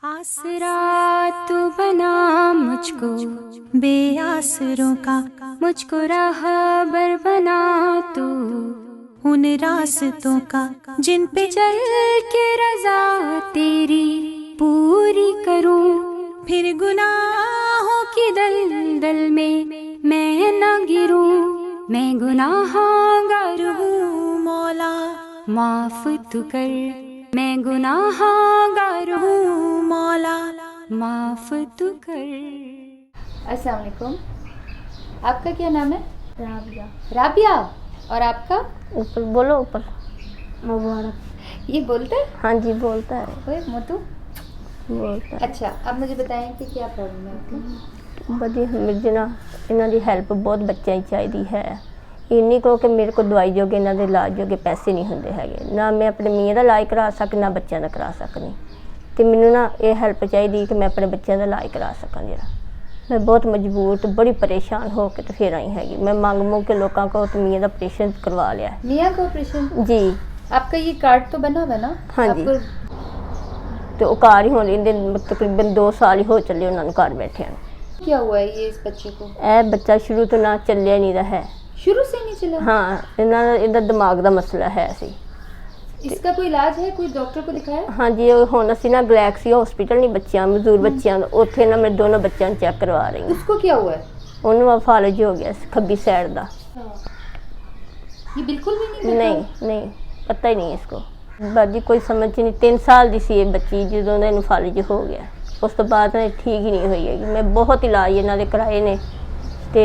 आसरा तू बना मुझको बेआसरों का, मुझको राहबर बना तू उन रास्तों का जिन पे चल के रजा तेरी पूरी करूं। फिर गुनाहों की दलदल में मैं न गिरूं, मैं गुनाहगार हूँ मौला माफ तू कर, मैं गुनाहगार हूँ मौला माफ तू कर। अस्सलाम वालेकुम। आपका क्या नाम है? राबिया। राबिया। और आपका? ऊपर बोलो, ऊपर। मुबारक। ये बोलता है? हाँ जी बोलता है। ओए मोटू बोलता है। अच्छा, अब मुझे बताएं कि क्या प्रॉब्लम है आपकी? ਵਧੀਆ ਮੇਰੇ ਨਾ ਇਹਨਾਂ ਦੀ ਹੈਲਪ ਬਹੁਤ ਬੱਚਿਆਂ ਹੀ ਚਾਹੀਦੀ ਹੈ। ਇੰਨੀ ਕੋ ਕਿ ਮੇਰੇ ਕੋਲ ਦਵਾਈ ਜੋਗੇ ਇਹਨਾਂ ਦੇ ਇਲਾਜ ਜੋਗੇ ਪੈਸੇ ਨਹੀਂ ਹੁੰਦੇ ਹੈਗੇ, ਨਾ ਮੈਂ ਆਪਣੇ ਮੀਆਂ ਦਾ ਇਲਾਜ ਕਰਾ ਸਕਦੀ ਨਾ ਬੱਚਿਆਂ ਦਾ ਕਰਾ ਸਕਦੀ, ਤੇ ਮੈਨੂੰ ਨਾ ਇਹ ਹੈਲਪ ਚਾਹੀਦੀ ਕਿ ਮੈਂ ਆਪਣੇ ਬੱਚਿਆਂ ਦਾ ਇਲਾਜ ਕਰਾ ਸਕਾਂ। ਜਿਹੜਾ मैं बहुत मजबूर तो बड़ी परेशान हो के तो फिर आई हैगी। मैं मांग मूंग के लोगों को तो मियाँ का ऑपरेशन करवा लिया है। मियाँ का ऑपरेशन? जी। आपका ये कार्ड तो बना हुआ ना? हाँ जी। तो कार ही होने तकरीबन 2 साल ही हो चले उन्होंने घर बैठे हैं। क्या हुआ है ये इस बच्चे को? ए बच्चा शुरू तो ना चलिया नहीं रहा है। शुरू से नहीं चला? हाँ, इनका दिमाग का मसला है सी। इसका कोई इलाज है? कोई डॉक्टर को दिखाया? हाँ जी, हुण असीं ना गलैक्सी हॉस्पिटल नहीं बच्चों मजदूर बच्चों उत्थे ना मैं दोनों बच्चों चेक करवा रही हूँ। उसको क्या हुआ है? उन्होंने फालज हो गया खब्बी साइड का। ये बिल्कुल भी नहीं नहीं पता ही नहीं इसको। बाजी कोई समझ नहीं। 3 साल की सी बच्ची जो इन्हें फालज हो गया, उस तो बाद ठीक ही नहीं हुई है। मैं बहुत इलाज इन्होंने कराए ने, तो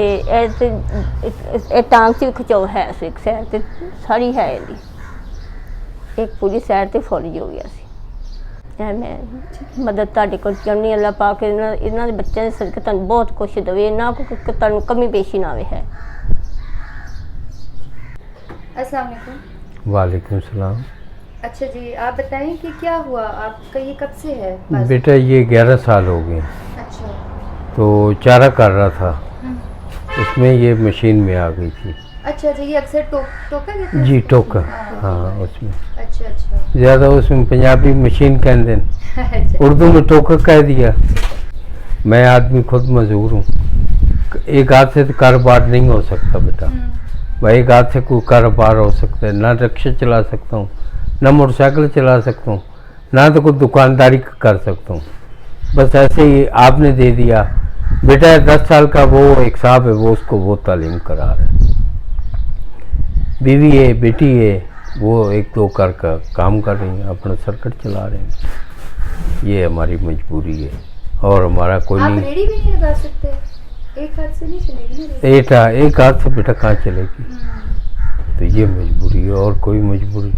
टांग से खिचाव है एक साइड ते सारी है इहदी, एक पूरी साइड ते फौलिज हो गया सी। मैं मदद तुहाडे कोल चाहुंदी, अल्लाह पाक इन्हां दे बच्चों दे सदके तुहानूं बहुत कुछ देवे, ना कोई तुहानूं कमी पेशी ना आवे है। अस्सलाम वालेकुम। वालेकुम सलाम। अच्छा जी, आप बताएं कि क्या हुआ? आपका ये कब से है? बेटा ये 11 साल हो गए। अच्छा। तो चारा कर रहा था, उसमें ये मशीन में आ गई थी। अच्छा जी, ये अक्सर टोका कहते हैं? जी टोका। हाँ उसमें अच्छा। ज़्यादा उसमें पंजाबी मशीन कहते हैं, अच्छा। उर्दू में टोका कह दिया। मैं आदमी खुद मजदूर हूँ, एक हाथ से तो कारोबार नहीं हो सकता बेटा। भाई एक हाथ से कोई कारोबार हो सकता है? ना रिक्शा चला सकता हूँ, ना मोटरसाइकिल चला सकता हूँ, ना तो कोई दुकानदारी कर सकता हूँ। बस ऐसे ही आपने दे दिया। बेटा 10 साल का वो एक साहब है, वो उसको वो तालीम करा रहा है। बीवी है, बेटी है, वो 1-2 कर का काम कर रही हैं, अपना सर्किट चला रहे हैं। ये हमारी मजबूरी है और हमारा कोई आप नहीं। रेडी भी नहीं लगा सकते? एक हाथ से नहीं चलेगी ना? एक हाथ से बेटा कहाँ चलेगी? तो ये मजबूरी है और कोई मजबूरी